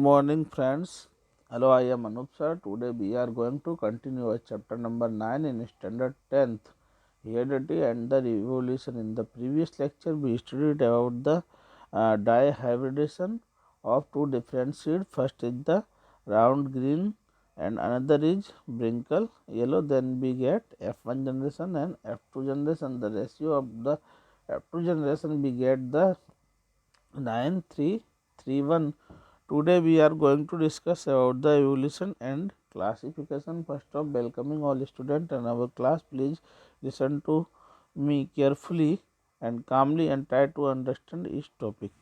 morning, friends. Hello, I am Anup sir. Today we are going to continue our chapter number 9 in standard 10th, heredity and the evolution. In the previous lecture, we studied about the dihybridization of two different seeds. First is the round green and another is wrinkle yellow. Then we get F1 generation and F2 generation. The ratio of the F2 generation we get the 9:3:3:1. Today we are going to discuss about the evolution and classification. First of welcoming all students in our class. Please listen to me carefully and calmly and try to understand each topic.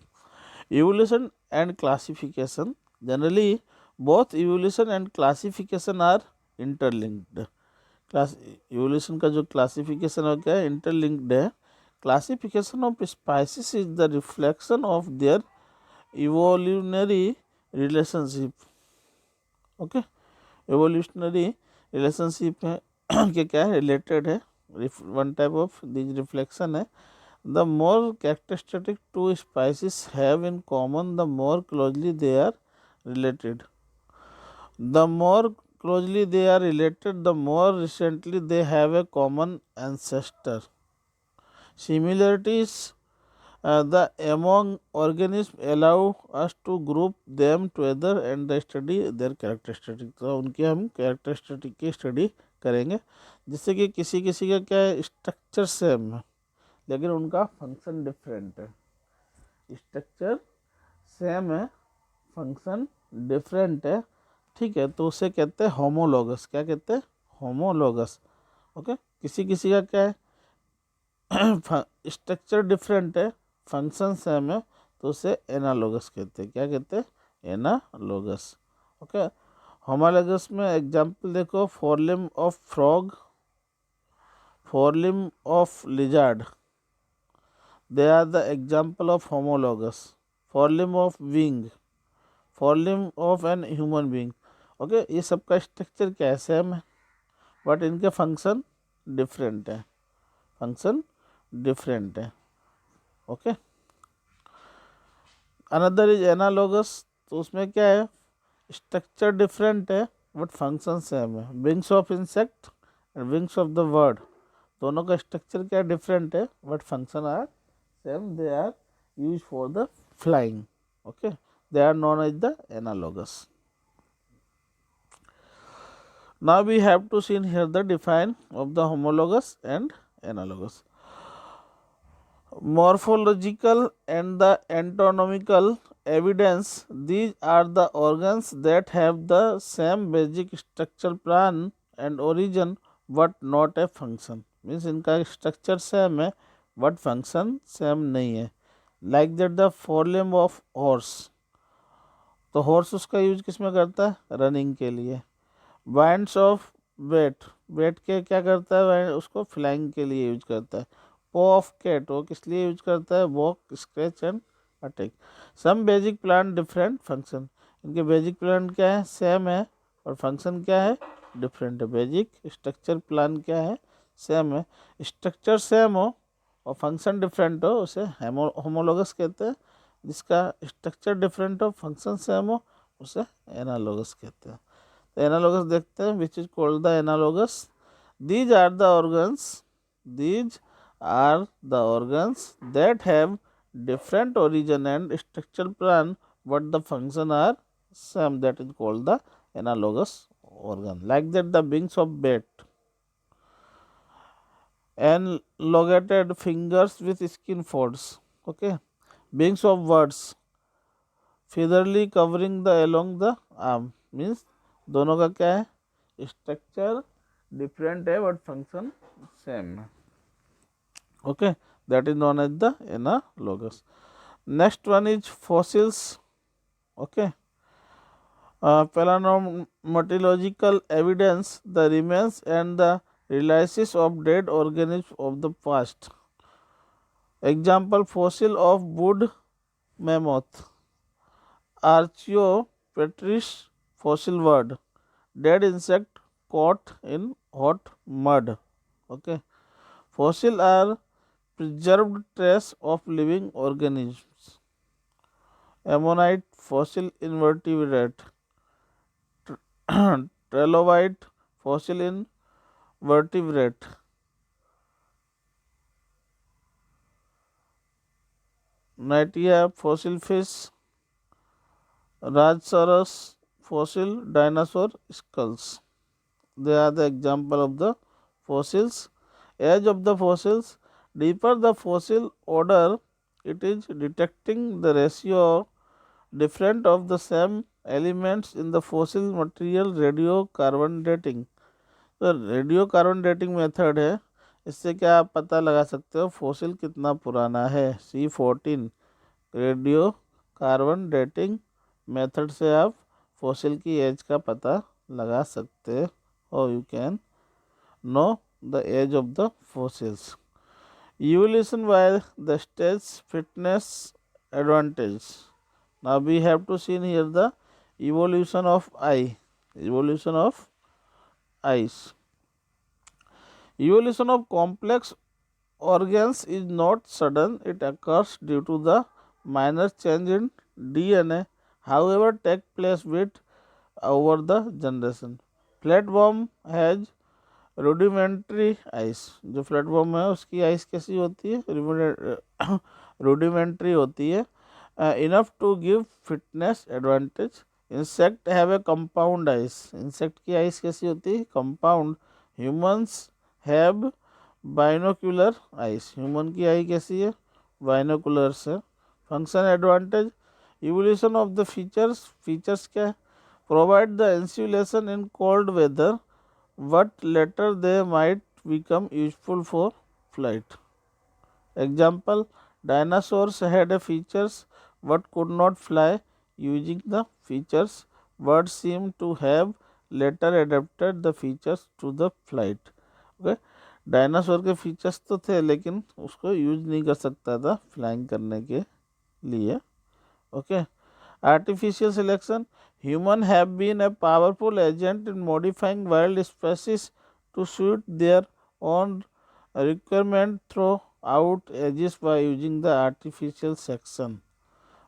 Evolution and classification. Generally, both evolution and classification are interlinked. Class evolution का जो classification हो गया interlinked है. Classification of species is the reflection of their evolutionary relationship. Okay, evolutionary relationship है कि क्या है, related है, one type of this reflection है. The more characteristic two species have in common, the more closely they are related. The more closely they are related, the more recently they have a common ancestor. Similarities the among organisms allow us to group them together and study their characteristics. तो उनके हम characteristic की study करेंगे, जिससे कि किसी किसी का क्या है, स्ट्रक्चर सेम है लेकिन उनका फंक्शन डिफरेंट है. स्ट्रक्चर सेम है, फंक्शन डिफरेंट है. ठीक है, तो उसे कहते हैं होमोलोगस. क्या कहते हैं? होमोलोगस. ओके, किसी किसी का क्या है, स्ट्रक्चर डिफरेंट है, फंक्शन सेम है, तो उसे एनालोगस कहते हैं. क्या कहते हैं? एनालोगस. ओके, होमोलोगस में एग्जांपल देखो, forelimb of frog, forelimb of lizard, they are the example of homologous. Forelimb of wing, forelimb of an human being. Okay, ये सबका स्ट्रक्चर क्या है, सेम है, बट इनके फंक्शन डिफरेंट है, फंक्शन डिफरेंट है. ओके, अनदर इज एनालोगस, तो उसमें क्या है, स्ट्रक्चर डिफरेंट है बट फंक्शन सेम है. Wings of insect and wings of the bird, दोनों का स्ट्रक्चर क्या डिफरेंट है but function are same. They are use for the flying. Okay, they are known as the analogous. Now we have to see here the define of the homologous and analogous. Morphological and the anatomical evidence, these are the organs that have the same basic structural plan and origin but not a function. Means इनका structure same है but function same नहीं है. Like that the forelimb of horse, तो horse उसका use किस में करता है, रनिंग के लिए. वाइंड्स ऑफ वेट, वेट के क्या करता है, उसको फ्लाइंग के लिए यूज करता है. पो ऑफ कैट, वो किस लिए यूज करता है, walk, scratch and attack. Some basic plan different function, इनके बेसिक प्लान क्या है, सेम है, और फंक्शन क्या है, डिफरेंट है. बेसिक स्ट्रक्चर प्लान क्या है, सेम है. स्ट्रक्चर सेम हो और फंक्शन डिफरेंट हो, उसे होमोलोगस कहते हैं. जिसका स्ट्रक्चर डिफरेंट हो, फंक्शन सेम हो, उसे एनालोगस कहते हैं. तो एनालोगस देखते हैं, which is called the analogous. These are the organs, these are the organs that have different origin and structural plan but the function are same, that is called the analogous organ. Like that the wings of bat, elongated fingers with skin folds. Okay, wings of birds, featherly covering the along the arm. Means दोनों का क्या है, structure different है but function same है. Okay, that is known as the analogous. Next one is fossils. Okay, paleontological evidence, the remains and the relics of dead organisms of the past. Example, fossil of wood mammoth, Archaeopteryx fossil word, dead insect caught in hot mud. Okay, fossil are preserved trace of living organisms. ammonite, fossil invertebrate, trilobite, fossil invertebrate, Natia, fossil fish, Rajsaurus, fossil dinosaur skulls. They are the example of the fossils. Age of the fossils. Deeper the fossil order, it is detecting the ratio different of the same elements in the fossil material radiocarbon dating. तो radiocarbon dating method है, इससे क्या आप पता लगा सकते हो fossil कितना पुराना है। C14 radio carbon dating method से आप फॉसिल की एज का पता लगा सकते हो। You can know the age of the fossils. Evolution while the stage fitness advantage. Now we have to see here the evolution of eye. Evolution of eyes. Evolution of complex organs is not sudden, it occurs due to the minor change in DNA, however, take place with over the generation. Flatworm has rudimentary eyes. जो flatworm है उसकी eyes कैसी होती है, rudimentary होती है, enough to give fitness advantage. Insect have a compound eyes. Insect की eyes कैसी होती है, compound. Humans have binocular eyes. Human की आई कैसी है, बाइनोकुलर से। Function advantage, evolution of the features. Features क्या है, provide the insulation in cold weather but later they might become useful for flight. Example, dinosaurs had a features but could not fly using the features, birds seem to have later adapted the features to the flight. Okay, dinosaur के features तो थे लेकिन उसको use नहीं कर सकता था flying करने के लिए। Okay, artificial selection, human have been a powerful agent in modifying wild species to suit their own requirement throughout ages by using the artificial section.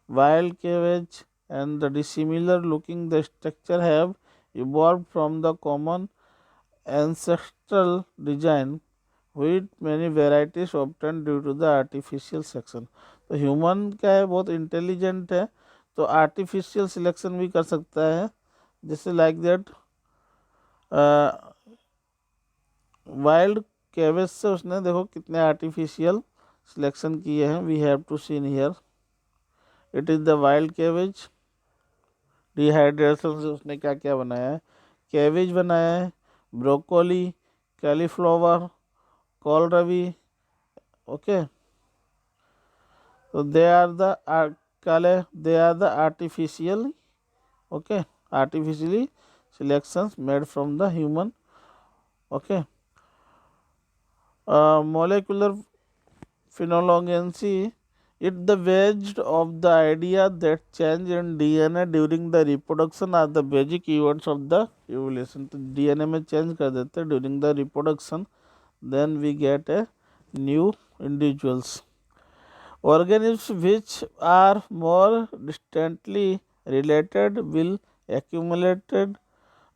Wild cabbage and the dissimilar looking the structure have evolved from the common ancestral design with many varieties obtained due to the artificial selection। तो human क्या है, बहुत intelligent है, तो artificial selection भी कर सकता है, जैसे लाइक दैट वाइल्ड कैवेज से उसने देखो कितने आर्टिफिशियल सिलेक्शन किए हैं। We have to seen here, it is the wild cabbage. Dehydration से उसने क्या क्या बनाया है, कैवेज बनाया है, broccoli, cauliflower, kohlrabi. Okay, so they are the artificially selections made from the human. Okay, molecular phenology, it the based of the idea that change in DNA during the reproduction are the basic events of the evolution। तो DNA में change कर देते हैं during the reproduction, then we get a new individuals। Organisms which are more distantly related will accumulate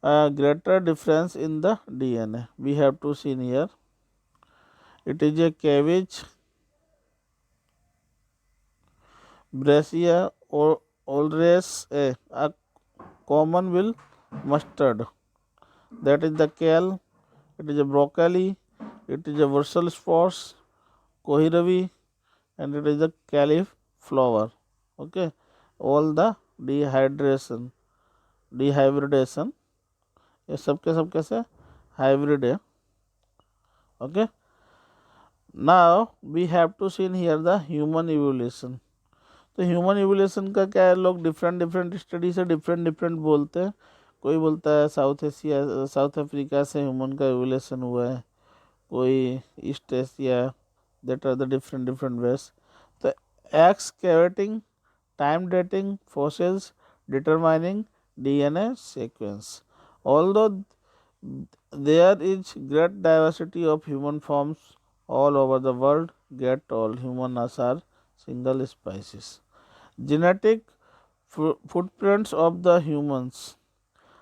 a greater difference in the DNA. We have to see here. It is a cabbage, Brassica oleracea, a common will mustard. That is the kale. It is a broccoli. It is a Brussels sprouts, kohlrabi, and it is the cauliflower। Okay, all the dehybridation, ये सब के सब कैसे hybrid है। Okay, now we have to seen here the human evolution. तो human evolution का क्या है, लोग डिफरेंट स्टडी से डिफरेंट बोलते हैं। कोई बोलता है साउथ अफ्रीका से ह्यूमन का इवोल्यूशन हुआ है, कोई East Asia, that are the different ways. तो excavating, time dating fossils, determining DNA sequence। Although there is great diversity of human forms all over the world, yet all humans are single species। Genetic footprints of the humans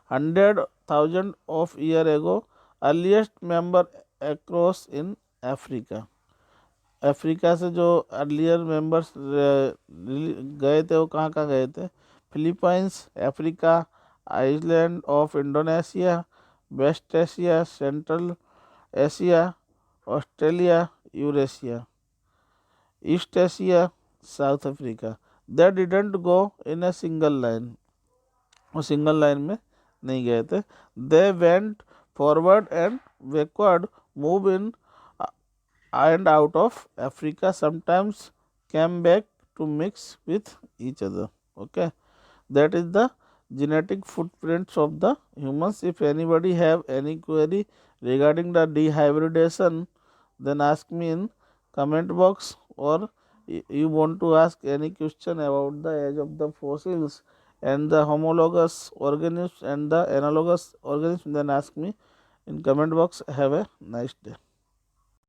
100,000 of year ago, earliest member across in Africa. Africa से जो earlier members गए थे वो कहाँ कहाँ गए थे? Philippines, Africa, island of Indonesia, West Asia, Central Asia, Australia, Eurasia, East Asia, South Africa. They didn't go in a single line. वो सिंगल लाइन में नहीं गए थे. They went forward and backward, move in and out of Africa, sometimes came back to mix with each other. Okay, that is the genetic footprints of the humans. If anybody have any query regarding the dehybridization, then ask me in comment box, or you want to ask any question about the age of the fossils and the homologous organisms and the analogous organisms, then ask me in comment box. Have a nice day.